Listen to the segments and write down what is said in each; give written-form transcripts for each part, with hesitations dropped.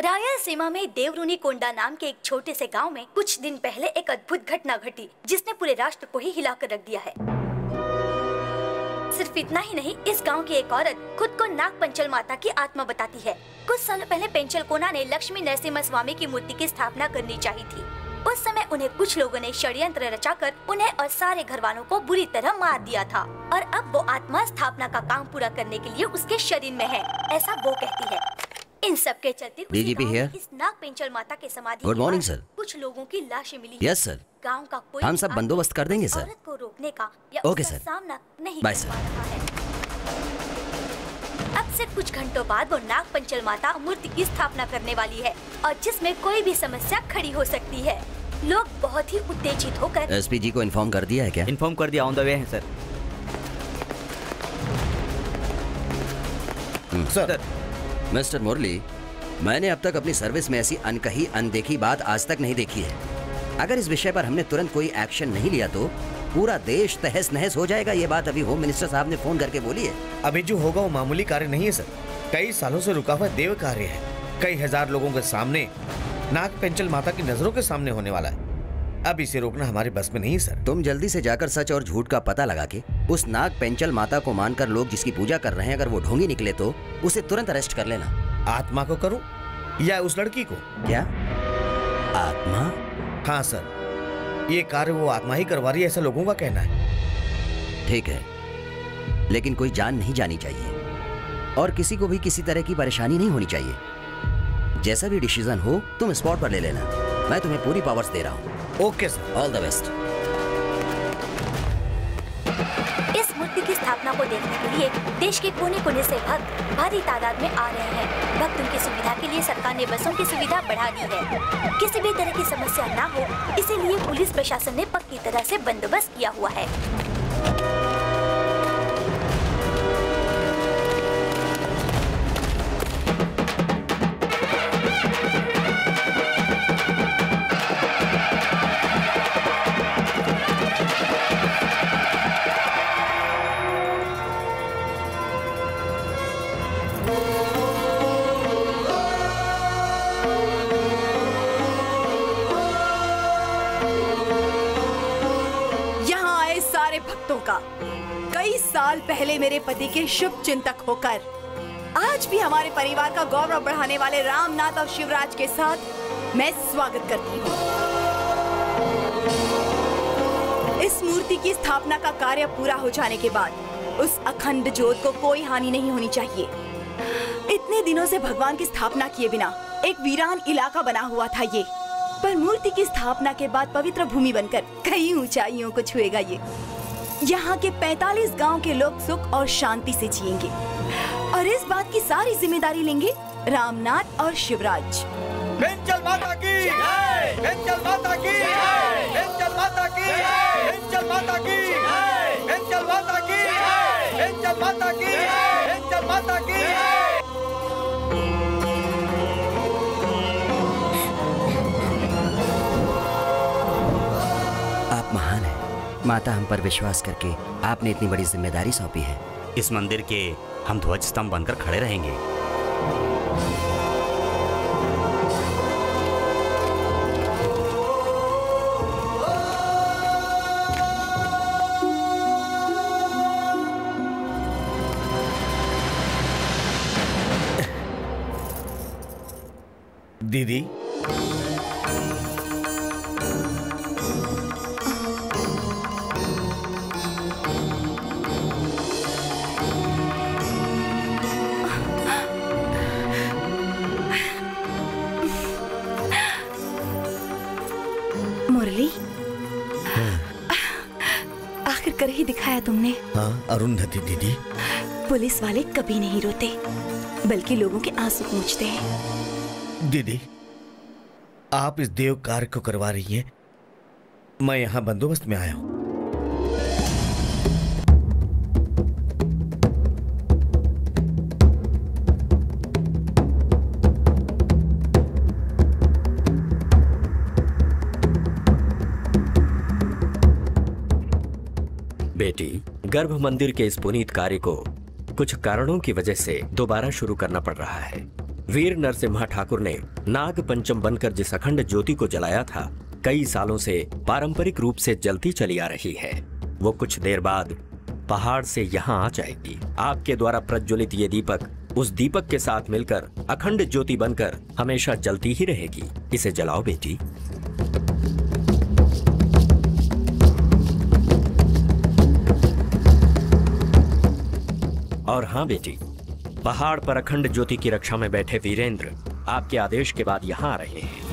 रायलसीमा में देवरुनी कोंडा नाम के एक छोटे से गांव में कुछ दिन पहले एक अद्भुत घटना घटी जिसने पूरे राष्ट्र को ही हिलाकर रख दिया है। सिर्फ इतना ही नहीं, इस गांव की एक औरत खुद को नाग पंचल माता की आत्मा बताती है। कुछ सालों पहले पेंचल कोना ने लक्ष्मी नरसिम्हा स्वामी की मूर्ति की स्थापना करनी चाहिए थी। उस समय उन्हें कुछ लोगों ने षड्यंत्र रचाकर उन्हें और सारे घर वालों को बुरी तरह मार दिया था और अब वो आत्मा स्थापना का काम पूरा करने के लिए उसके शरीर में है, ऐसा वो कहती है। इन सब के चलते डीजीपी हियर। इस नाग पेंचल माता के समाधि गुड मॉर्निंग सर। कुछ लोगों की लाशें मिली। Yes sir. गांव का कोई हम सब बंदोबस्त कर देंगे सर। औरत को रोकने का या ओके उसका सर। सामना नहीं बाय कर सर। पा रहा है। अब से कुछ घंटों बाद वो नाग पंचल माता मूर्ति की स्थापना करने वाली है और जिसमें कोई भी समस्या खड़ी हो सकती है। लोग बहुत ही उत्तेजित होकर एसपी जी को इन्फॉर्म कर दिया है क्या? इन्फॉर्म कर दिया, ऑन द वे है सर। सर। मिस्टर मुरली, मैंने अब तक अपनी सर्विस में ऐसी अनकही अनदेखी बात आज तक नहीं देखी है। अगर इस विषय पर हमने तुरंत कोई एक्शन नहीं लिया तो पूरा देश तहस नहस हो जाएगा। ये बात अभी होम मिनिस्टर साहब ने फोन करके बोली है। अभी जो होगा वो मामूली कार्य नहीं है सर, कई सालों से रुका हुआ देव कार्य है। कई हजार लोगों के सामने नाग पेंचल माता की नजरों के सामने होने वाला है। अब इसे रोकना हमारे बस में नहीं है सर। तुम जल्दी से जाकर सच और झूठ का पता लगा के उस नाग पेंचल माता को मानकर लोग जिसकी पूजा कर रहे हैं, अगर वो ढोंगी निकले तो उसे तुरंत अरेस्ट कर लेना। आत्मा को करूं या उस लड़की को? क्या आत्मा? हाँ सर, ये कार्य वो आत्मा ही करवा रही है, ऐसा लोगों का कहना है। ठीक है, लेकिन कोई जान नहीं जानी चाहिए और किसी को भी किसी तरह की परेशानी नहीं होनी चाहिए। जैसा भी डिसीजन हो तुम स्पॉट पर ले लेना। मैं तुम्हें पूरी पावर्स दे रहा हूँ। Okay sir, all the best. इस मूर्ति की स्थापना को देखने के लिए देश के कोने कोने से भक्त भारी तादाद में आ रहे हैं। भक्तों की सुविधा के लिए सरकार ने बसों की सुविधा बढ़ा दी है। किसी भी तरह की समस्या ना हो, इसीलिए पुलिस प्रशासन ने पक्की तरह से बंदोबस्त किया हुआ है। कई साल पहले मेरे पति के शुभ चिंतक होकर आज भी हमारे परिवार का गौरव बढ़ाने वाले रामनाथ और शिवराज के साथ मैं स्वागत करती हूँ। इस मूर्ति की स्थापना का कार्य पूरा हो जाने के बाद उस अखंड ज्योत को कोई हानि नहीं होनी चाहिए। इतने दिनों से भगवान की स्थापना किए बिना एक वीरान इलाका बना हुआ था ये, पर मूर्ति की स्थापना के बाद पवित्र भूमि बनकर कई ऊंचाइयों को छुएगा ये। यहाँ के 45 गांव के लोग सुख और शांति से जिएंगे और इस बात की सारी जिम्मेदारी लेंगे रामनाथ और शिवराज। पेंचल माता की जय! पेंचल माता की जय! पेंचल माता की जय! पेंचल माता की जय! पेंचल माता की जय! पेंचल माता की जय! पेंचल माता की जय! आप महान हैं माता। हम पर विश्वास करके आपने इतनी बड़ी जिम्मेदारी सौंपी है। इस मंदिर के हम ध्वज स्तंभ बनकर खड़े रहेंगे। दीदी, मुरली, आखिर कर ही दिखाया तुमने। हाँ अरुंधति दीदी, पुलिस वाले कभी नहीं रोते बल्कि लोगों के आंसू पोंछते हैं। दीदी आप इस देव कार्य को करवा रही हैं, मैं यहाँ बंदोबस्त में आया हूँ। बेटी, गर्भ मंदिर के इस पुनीत कार्य को कुछ कारणों की वजह से दोबारा शुरू करना पड़ रहा है। वीर नरसिम्हा ठाकुर ने नाग पंचम बनकर जिस अखंड ज्योति को जलाया था, कई सालों से पारंपरिक रूप से जलती चली आ रही है। वो कुछ देर बाद पहाड़ से यहाँ आ जाएगी। आपके द्वारा प्रज्वलित ये दीपक उस दीपक के साथ मिलकर अखंड ज्योति बनकर हमेशा जलती ही रहेगी। इसे जलाओ बेटी। और हाँ बेटी, पहाड़ पर अखंड ज्योति की रक्षा में बैठे वीरेंद्र आपके आदेश के बाद यहाँ आ रहे हैं।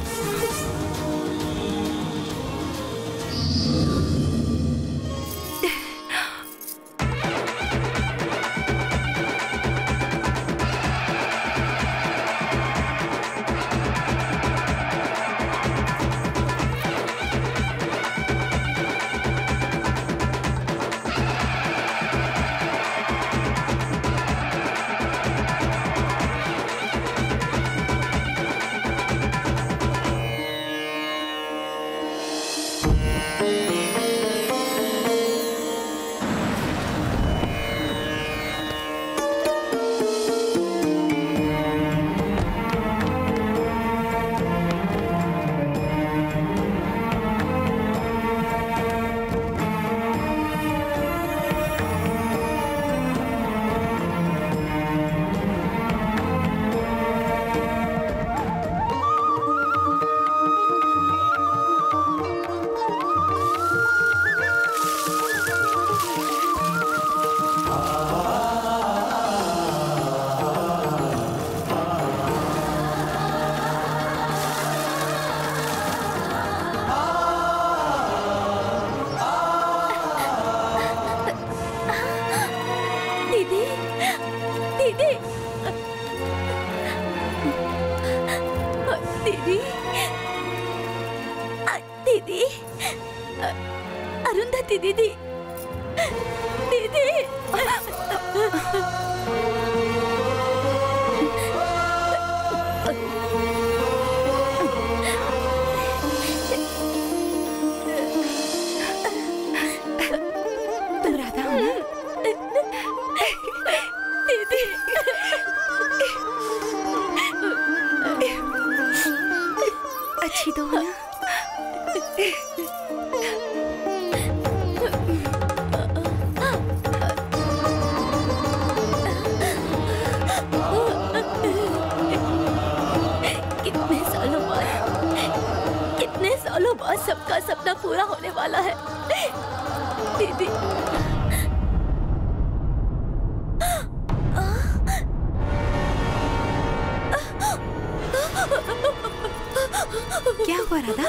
अरुंधति दीदी, दीदी। तुम राधा हो ना? दीदी। अच्छी तो हो ना? सबका सपना पूरा होने वाला है दीदी। क्या हुआ राधा?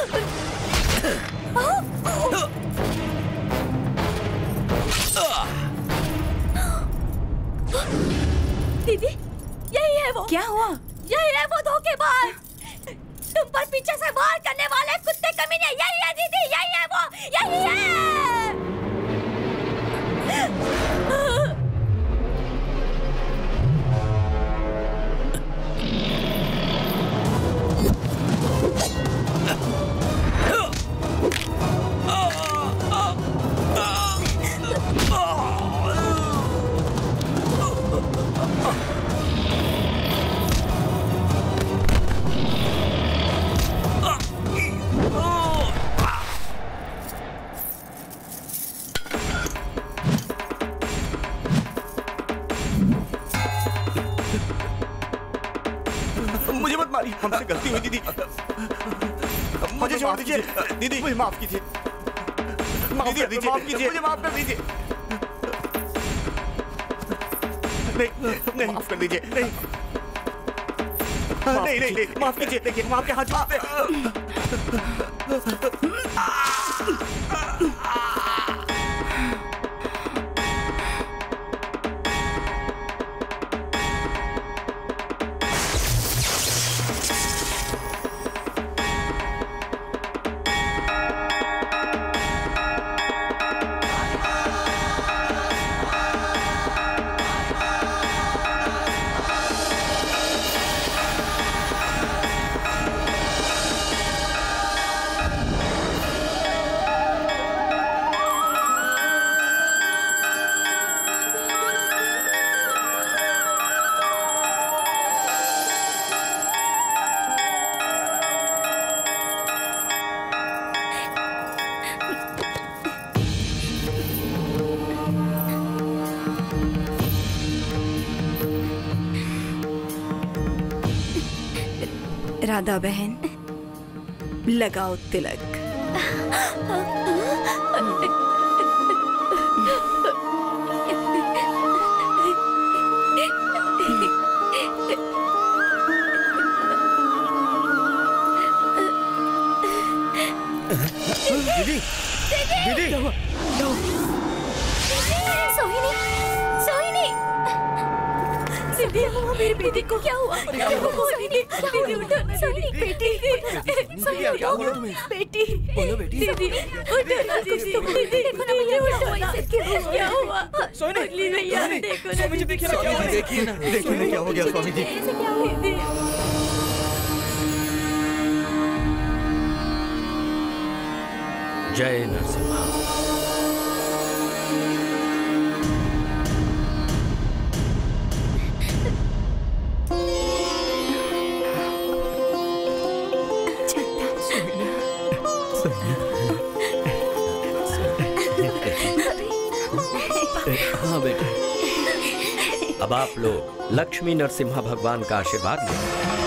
दीदी, यही है वो। क्या हुआ? यही है वो धोखेबाज, तुम पर पीछे से वार करने वाले कुत्ते कमीने। यही है दीदी, यही है वो, यही है। हमसे गलती हुई दीदी, मुझे छोड़ दीजिए दीदी, मुझे माफ कीजिए, माफ कर दीजिए, मुझे माफ कर दीजिए। नहीं, माफ कर दीजिए, नहीं, नहीं, माफ कीजिए। देखिए, हम आपके हाथ जोड़ते हैं। राधा बहन, लगाओ तिलक। दीदी, दीदी, सोहिनी, सोहिनी, दीदी, मेरी बेटी को क्या हुआ? सोहिनी, दीदी उठो, सोहिनी, बेटी, सोहिनी, क्या बोलो तुम्हें? बेटी, बोलो बेटी। दीदी, उठो ना दीदी, देखो ना मुझे उठो, क्या हुआ? सोहिनी, मुरली भैया, देखो ना स्वामी जी, देखिए ना क्या हो गया? देखिए ना क्या हो गया स्वामी जी। ऐसे क्या हुआ? जय नरसिम्हा। हाँ बेटा। अब आप लोग लक्ष्मी नरसिम्हा भगवान का आशीर्वाद लें।